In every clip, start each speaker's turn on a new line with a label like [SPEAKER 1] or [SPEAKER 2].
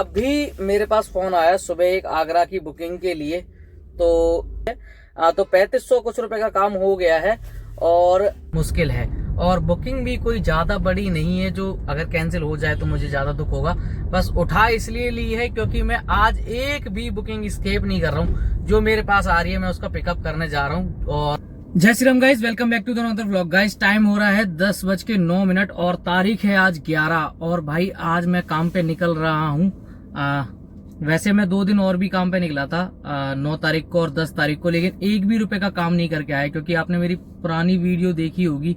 [SPEAKER 1] अभी मेरे पास फोन आया सुबह एक आगरा की बुकिंग के लिए। तो 3500 कुछ रुपए का काम हो गया है और मुश्किल है, और बुकिंग भी कोई ज्यादा बड़ी नहीं है जो अगर कैंसिल हो जाए तो मुझे ज्यादा दुख होगा। बस उठा इसलिए ली है क्योंकि मैं आज एक भी बुकिंग स्केप नहीं कर रहा हूँ। जो मेरे पास आ रही है मैं उसका पिकअप करने जा रहा हूँ। और जय Shri Ram guys, welcome back to the another vlog. Guys time हो रहा है 10:09 और तारीख है आज 11। और भाई आज मैं काम पे निकल रहा हूँ। वैसे मैं 2 दिन और भी काम पे निकला था, 9 तारीख को और 10 तारीख को, लेकिन एक भी रुपए का काम नहीं करके आया। क्योंकि आपने मेरी पुरानी वीडियो देखी होगी,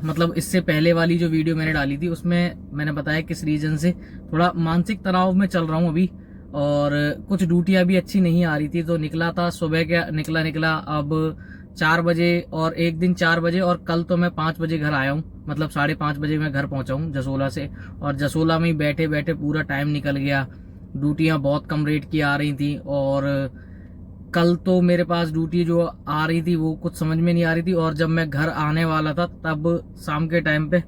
[SPEAKER 1] मतलब इससे पहले वाली जो वीडियो मैंने डाली थी उसमें मैंने बताया किस रीजन से थोड़ा मानसिक तनाव में चल रहा हूँ अभी, और कुछ ड्यूटियां भी अच्छी नहीं आ रही थी। तो निकला था सुबह के निकला अब 4 बजे, और एक दिन 4 बजे, और कल तो मैं 5 बजे घर आया हूँ। मतलब 5:30 बजे मैं घर पहुंचा हूँ जसोला से। और जसोला में बैठे बैठे पूरा टाइम निकल गया। ड्यूटियां बहुत कम रेट की आ रही थी, और कल तो मेरे पास ड्यूटी जो आ रही थी वो कुछ समझ में नहीं आ रही थी। और जब मैं घर आने वाला था तब शाम के टाइम पे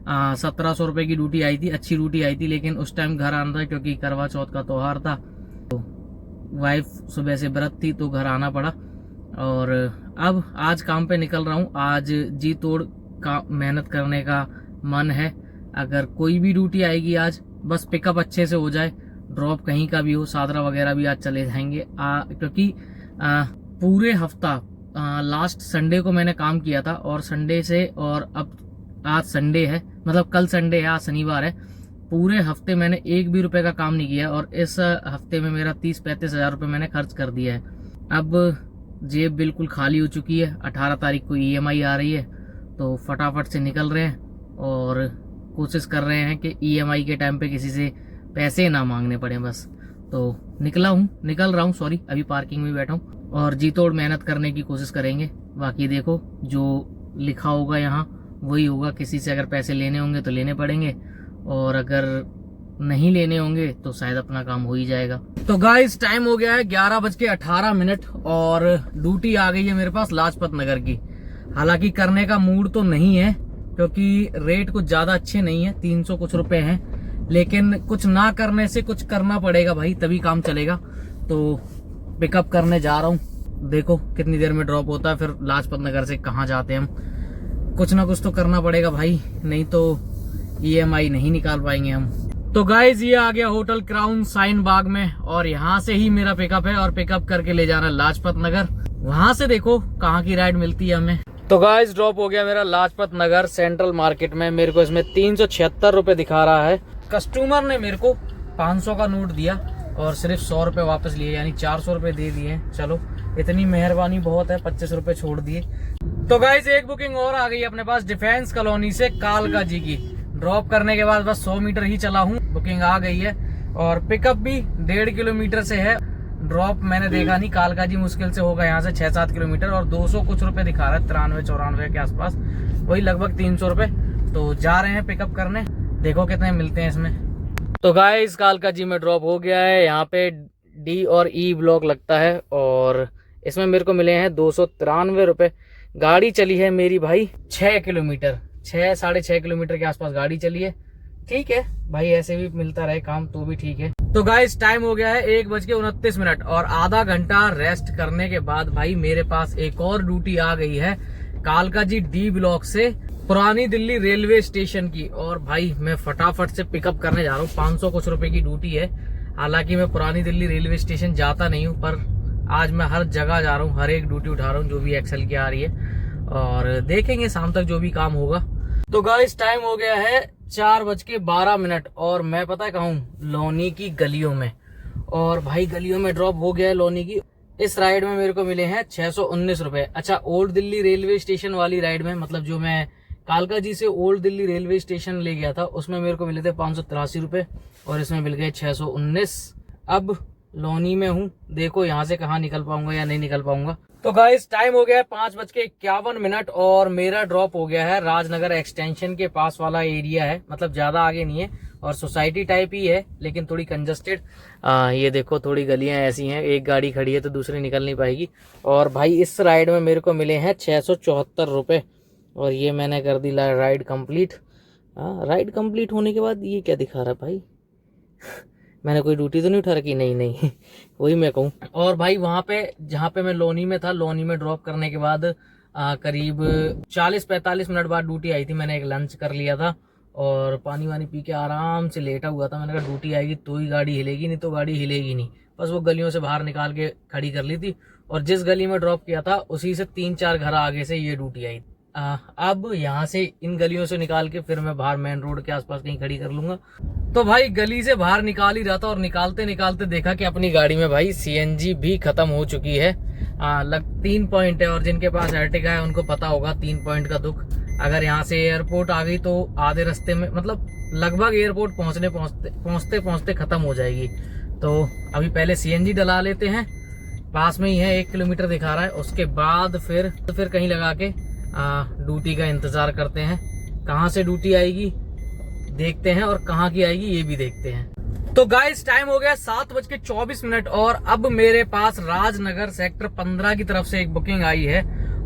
[SPEAKER 1] 1700 रुपए की ड्यूटी आई थी, अच्छी ड्यूटी आई थी। लेकिन उस टाइम घर आना था क्योंकि करवा चौथ का त्योहार था, तो वाइफ सुबह से व्रत थी तो घर आना पड़ा। और अब आज काम पे निकल रहा हूँ। आज जी तोड़ का मेहनत करने का मन है। अगर कोई भी ड्यूटी आएगी आज, बस पिकअप अच्छे से हो जाए, ड्रॉप कहीं का भी हो, सादरा वगैरह भी आज चले जाएंगे। क्योंकि पूरे हफ्ता लास्ट संडे को मैंने काम किया था, और संडे से और अब आज संडे है, मतलब कल संडे है, आज शनिवार है। पूरे हफ्ते मैंने एक भी रुपए का काम नहीं किया, और इस हफ्ते में मेरा 30-35 हजार रुपये मैंने खर्च कर दिया है। अब जेब बिल्कुल खाली हो चुकी है। 18 तारीख को EMI आ रही है, तो फटाफट से निकल रहे हैं और कोशिश कर रहे हैं कि EMI के टाइम पे किसी से पैसे ना मांगने पड़े बस। तो निकल रहा हूँ, सॉरी, अभी पार्किंग में बैठा हूँ, और जी तोड़ मेहनत करने की कोशिश करेंगे। बाकी देखो जो लिखा होगा यहाँ वही होगा। किसी से अगर पैसे लेने होंगे तो लेने पड़ेंगे, और अगर नहीं लेने होंगे तो शायद अपना काम हो ही जाएगा। तो गाइस टाइम हो गया है 11:18 और ड्यूटी आ गई है मेरे पास लाजपत नगर की। हालांकि करने का मूड तो नहीं है क्योंकि रेट कुछ ज्यादा अच्छे नहीं है, 300 कुछ रुपए हैं। लेकिन कुछ ना करने से कुछ करना पड़ेगा भाई, तभी काम चलेगा। तो पिकअप करने जा रहा हूँ, देखो कितनी देर में ड्रॉप होता है। फिर लाजपत नगर से कहाँ जाते हैं हम। कुछ ना कुछ तो करना पड़ेगा भाई, नहीं तो EMI नहीं निकाल पाएंगे हम। तो गाइज ये आ गया होटल क्राउन साइन बाग में, और यहाँ से ही मेरा पिकअप है, और पिकअप करके ले जाना लाजपत नगर। वहां से देखो कहाँ की राइड मिलती है हमें। तो गाइज ड्रॉप हो गया मेरा लाजपत नगर सेंट्रल मार्केट में। मेरे को इसमें 376 रुपए दिखा रहा है। कस्टमर ने मेरे को 500 का नोट दिया और सिर्फ 100 रुपए वापस लिए, यानी 400 रुपए दे दिए। चलो इतनी मेहरबानी बहुत है, 25 रुपए छोड़ दिए। तो गाइज एक बुकिंग और आ गई अपने पास डिफेंस कॉलोनी से कालका जी की। ड्रॉप करने के बाद बस 100 मीटर ही चला हूँ, बुकिंग आ गई है, और पिकअप भी 1.5 किलोमीटर से है। ड्रॉप मैंने देखा नहीं, कालका जी मुश्किल से होगा यहाँ से 6-7 किलोमीटर, और 200 कुछ रुपए दिखा रहा है, 93-94 के आसपास, वही लगभग 300 रुपए। तो जा रहे हैं पिकअप करने, देखो कितने मिलते हैं इसमें। तो गाइस कालका जी में ड्रॉप हो गया है। यहाँ पे D और E ब्लॉक लगता है, और इसमें मेरे को मिले हैं 293 रुपए। गाड़ी चली है मेरी भाई 6 किलोमीटर, 6-6.5 किलोमीटर के आसपास गाड़ी चली है। ठीक है भाई, ऐसे भी मिलता रहे काम तो भी ठीक है। तो गाइस टाइम हो गया है 1:29, और आधा घंटा रेस्ट करने के बाद भाई मेरे पास एक और ड्यूटी आ गई है कालका जी D ब्लॉक से पुरानी दिल्ली रेलवे स्टेशन की। और भाई मैं फटाफट से पिकअप करने जा रहा हूँ। 500 कुछ रुपए की ड्यूटी है। हालांकि मैं पुरानी दिल्ली रेलवे स्टेशन जाता नहीं हूँ, पर आज मैं हर जगह जा रहा हूँ, हर एक ड्यूटी उठा रहा हूँ जो भी एक्सेल की आ रही है, और देखेंगे शाम तक जो भी काम होगा। तो गाइस टाइम हो गया है 4:12, और मैं पता कहूँ लोनी की गलियों में, और भाई गलियों में ड्रॉप हो गया है लोनी की। इस राइड में मेरे को मिले हैं 619 रुपए। अच्छा, ओल्ड दिल्ली रेलवे स्टेशन वाली राइड में, मतलब जो मैं कालका जी से ओल्ड दिल्ली रेलवे स्टेशन ले गया था, उसमें मेरे को मिले थे 583 रुपए, और इसमें मिल गए 619। अब लोनी में हूँ, देखो यहाँ से कहाँ निकल पाऊंगा या नहीं निकल पाऊंगा। तो गाइस टाइम हो गया है 5:51, और मेरा ड्रॉप हो गया है राजनगर एक्सटेंशन के पास वाला एरिया है, मतलब ज्यादा आगे नहीं है, और सोसाइटी टाइप ही है लेकिन थोड़ी कंजस्टेड। ये देखो थोड़ी गलियां ऐसी हैं, एक गाड़ी खड़ी है तो दूसरी निकल नहीं पाएगी। और भाई इस राइड में मेरे को मिले हैं 674 रुपए, और ये मैंने कर दी राइड कंप्लीट। राइड कंप्लीट होने के बाद ये क्या दिखा रहा है भाई मैंने कोई ड्यूटी तो नहीं उठा रखी? नहीं नहीं वही मैं कहूँ। और भाई वहाँ पे जहाँ पे मैं लोनी में था, लोनी में ड्रॉप करने के बाद करीब 40-45 मिनट बाद ड्यूटी आई थी। मैंने एक लंच कर लिया था और पानी वानी पी के आराम से लेटा हुआ था। मैंने कहा ड्यूटी आएगी तो ही गाड़ी हिलेगी, नहीं तो गाड़ी हिलेगी नहीं। बस वो गलियों से बाहर निकाल के खड़ी कर ली थी और जिस गली में ड्रॉप किया था उसी से 3-4 घर आगे से ये ड्यूटी आई। अब यहाँ से इन गलियों से निकाल के फिर मैं बाहर मेन रोड के आसपास कहीं खड़ी कर लूंगा। तो भाई गली से बाहर निकाल ही रहा था और निकालते निकालते देखा कि अपनी गाड़ी में भाई सीएनजी भी खत्म हो चुकी है। 3 पॉइंट है और जिनके पास अर्टिगा है उनको पता होगा 3 पॉइंट का दुख। अगर यहाँ से एयरपोर्ट आ गई तो आधे रास्ते में, मतलब लगभग एयरपोर्ट पहुंचते पहुंचते खत्म हो जाएगी। तो अभी पहले सीएनजी डला लेते हैं, पास में ही है, 1 किलोमीटर दिखा रहा है। उसके बाद फिर कहीं लगा के ड्यूटी का इंतजार करते हैं। कहाँ से ड्यूटी आएगी देखते हैं और कहाँ की आएगी ये भी देखते हैं। तो गाइस टाइम हो गया 7:24 और अब मेरे पास राजनगर सेक्टर 15 की तरफ से एक बुकिंग आई है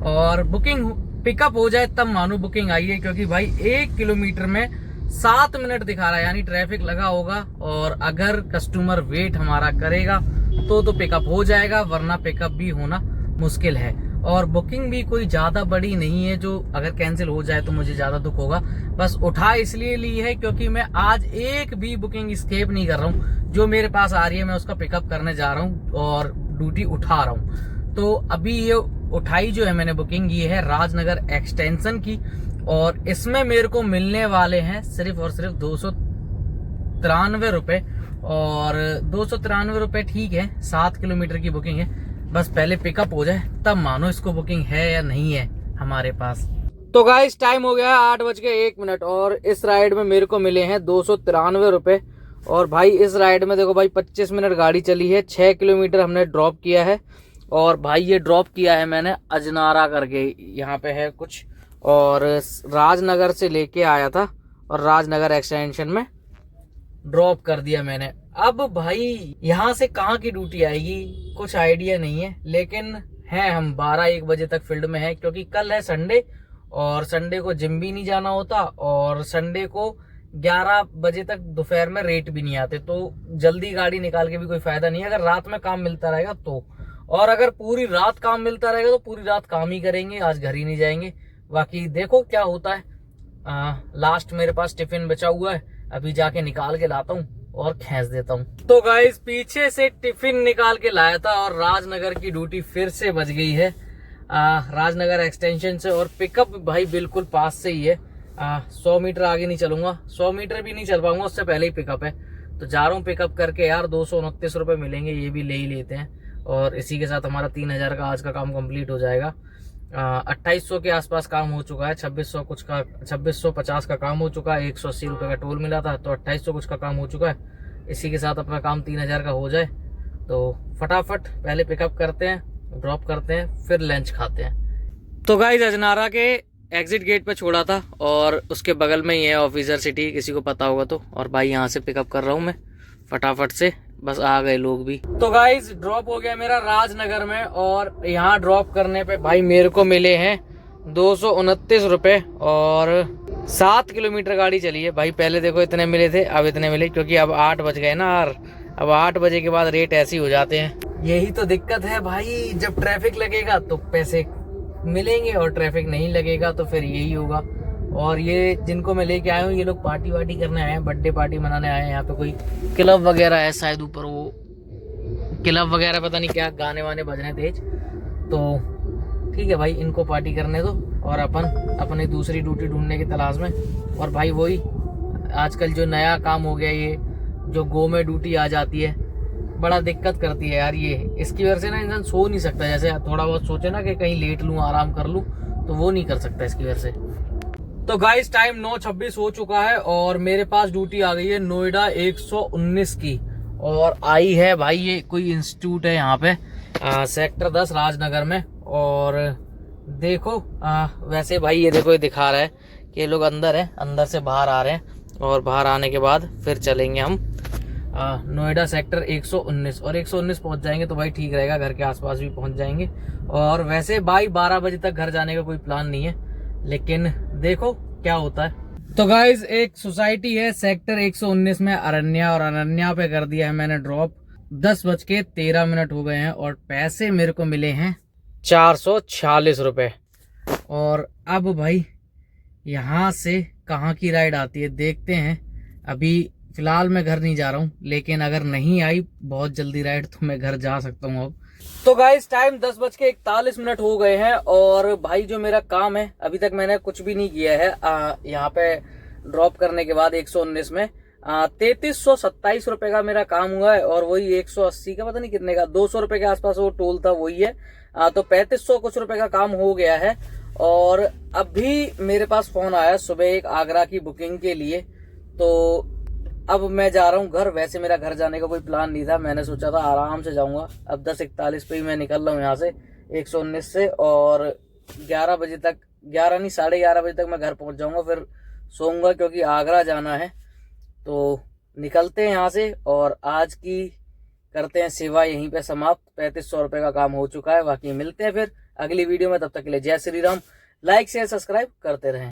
[SPEAKER 1] और बुकिंग पिकअप हो जाए तब मानो बुकिंग आई है, क्योंकि भाई 1 किलोमीटर में 7 मिनट दिखा रहा है, यानी ट्रैफिक लगा होगा और अगर कस्टमर वेट हमारा करेगा तो पिकअप हो जाएगा, वरना पिकअप भी होना मुश्किल है। और बुकिंग भी कोई ज्यादा बड़ी नहीं है जो अगर कैंसिल हो जाए तो मुझे ज्यादा दुख होगा। बस उठा इसलिए ली है क्योंकि मैं आज एक भी बुकिंग स्केप नहीं कर रहा हूँ। जो मेरे पास आ रही है मैं उसका पिकअप करने जा रहा हूँ और ड्यूटी उठा रहा हूँ। तो अभी ये उठाई जो है मैंने बुकिंग, ये है राजनगर एक्सटेंशन की और इसमें मेरे को मिलने वाले हैं सिर्फ और सिर्फ 293 रुपए। और 293 रुपए ठीक है, 7 किलोमीटर की बुकिंग है। बस पहले पिकअप हो जाए तब मानो इसको बुकिंग है या नहीं है हमारे पास। तो गाइस टाइम हो गया 8:01 और इस राइड में मेरे को मिले हैं 293 रुपए। और भाई इस राइड में देखो भाई 25 मिनट गाड़ी चली है, 6 किलोमीटर हमने ड्रॉप किया है। और भाई ये ड्रॉप किया है मैंने अजनारा करके, यहाँ पे है कुछ, और राजनगर से लेके आया था और राजनगर एक्सटेंशन में ड्रॉप कर दिया मैंने। अब भाई यहाँ से कहाँ की ड्यूटी आएगी कुछ आइडिया नहीं है, लेकिन है हम 12-1 बजे तक फील्ड में है, क्योंकि कल है संडे और संडे को जिम भी नहीं जाना होता और संडे को 11 बजे तक दोपहर में रेट भी नहीं आते। तो जल्दी गाड़ी निकाल के भी कोई फायदा नहीं है अगर रात में काम मिलता रहेगा तो। और अगर पूरी रात काम मिलता रहेगा तो पूरी रात काम ही करेंगे, आज घर ही नहीं जाएंगे। बाकी देखो क्या होता है। लास्ट मेरे पास टिफिन बचा हुआ है, अभी जाके निकाल के लाता हूँ और खींच देता हूँ। तो गाइस पीछे से टिफिन निकाल के लाया था और राजनगर की ड्यूटी फिर से बच गई है राजनगर एक्सटेंशन से। और पिकअप भाई बिल्कुल पास से ही है, 100 मीटर आगे नहीं चलूंगा, 100 मीटर भी नहीं चल पाऊंगा, उससे पहले ही पिकअप है। तो जा रहा हूँ पिकअप करके यार, 229 रुपए मिलेंगे, ये भी ले ही लेते हैं। और इसी के साथ हमारा 3000 का आज का काम कंप्लीट हो जाएगा। 2800 के आसपास काम हो चुका है, 2650 का काम हो चुका है, 180 रुपए का टोल मिला था, तो 2800 कुछ का काम हो चुका है। इसी के साथ अपना काम 3000 का हो जाए तो फटाफट पहले पिकअप करते हैं, ड्रॉप करते हैं, फिर लंच खाते हैं। तो गाइस अजनारा के एग्जिट गेट पे छोड़ा था और उसके बगल में ही है ऑफिसर सिटी, किसी को पता होगा तो। और भाई यहाँ से पिकअप कर रहा हूँ मैं फटाफट से, बस आ गए लोग भी। तो गाइस ड्रॉप हो गया मेरा राजनगर में और यहाँ ड्रॉप करने पे भाई मेरे को मिले हैं 229 रुपए और 7 किलोमीटर गाड़ी चली है। भाई पहले देखो इतने मिले थे, अब इतने मिले, क्योंकि अब 8 बज गए ना यार। अब 8 बजे के बाद रेट ऐसे ही हो जाते हैं। यही तो दिक्कत है भाई, जब ट्रैफिक लगेगा तो पैसे मिलेंगे और ट्रैफिक नहीं लगेगा तो फिर यही होगा। और ये जिनको मैं लेके आया हूँ ये लोग पार्टी वार्टी करने आए हैं, बर्थडे पार्टी मनाने आए हैं। यहाँ पे कोई क्लब वगैरह है शायद, ऊपर वो क्लब वगैरह पता नहीं क्या, गाने वाने बज रहे तेज। तो ठीक है भाई, इनको पार्टी करने दो और अपन अपनी दूसरी ड्यूटी ढूंढने की तलाश में। और भाई वही आजकल जो नया काम हो गया, ये जो गो में ड्यूटी आ जाती है, बड़ा दिक्कत करती है यार ये। इसकी वजह से ना इंसान सो नहीं सकता, जैसे थोड़ा बहुत सोचे ना कि कहीं लेट लूँ आराम कर लूँ, तो वो नहीं कर सकता इसकी वजह से। तो गाइस टाइम 9:26 हो चुका है और मेरे पास ड्यूटी आ गई है नोएडा 119 की। और आई है भाई, ये कोई इंस्टीट्यूट है यहाँ पे सेक्टर 10 राजनगर में। और देखो वैसे भाई ये देखो, ये दिखा रहा है कि ये लोग अंदर है, अंदर से बाहर आ रहे हैं और बाहर आने के बाद फिर चलेंगे हम नोएडा सेक्टर 119। और 119 पहुंच जाएंगे तो भाई ठीक रहेगा, घर के आसपास भी पहुंच जाएंगे। और वैसे भाई 12 बजे तक घर जाने का कोई प्लान नहीं है, लेकिन देखो क्या होता है। तो गाइज एक सोसाइटी है सेक्टर 119 में अरण्या, और अरण्या पे कर दिया है मैंने ड्रॉप। 10:13 हो गए हैं और पैसे मेरे को मिले हैं 446 रुपए। और अब भाई यहाँ से कहाँ की राइड आती है देखते हैं। अभी फिलहाल मैं घर नहीं जा रहा हूँ, लेकिन अगर नहीं आई बहुत जल्दी राइड तो मैं घर जा सकता हूँ अब। तो गाइस टाइम 10:41 हो गए हैं और भाई जो मेरा काम है अभी तक मैंने कुछ भी नहीं किया है। यहाँ पे ड्रॉप करने के बाद 119 में 3327 रुपए का मेरा काम हुआ है, और वही 180 का पता नहीं कितने का 200 रुपए के आसपास वो टोल था, वही है। तो 3500 कुछ रुपए का काम हो गया है। और अभी मेरे पास फोन आया सुबह एक आगरा की बुकिंग के लिए, तो अब मैं जा रहा हूँ घर। वैसे मेरा घर जाने का कोई प्लान नहीं था, मैंने सोचा था आराम से जाऊंगा। अब 10:41 पे ही मैं निकल रहा हूँ यहाँ से 119 से, और 11 बजे तक, 11 नहीं 11:30 बजे तक मैं घर पहुंच जाऊंगा। फिर सोऊंगा क्योंकि आगरा जाना है। तो निकलते हैं यहाँ से और आज की करते हैं सेवा यहीं पे समाप्त। 3500 रुपए का काम हो चुका है। बाकी मिलते हैं फिर अगली वीडियो में, तब तक के लिए जय Shri Ram. Like share subscribe करते रहें।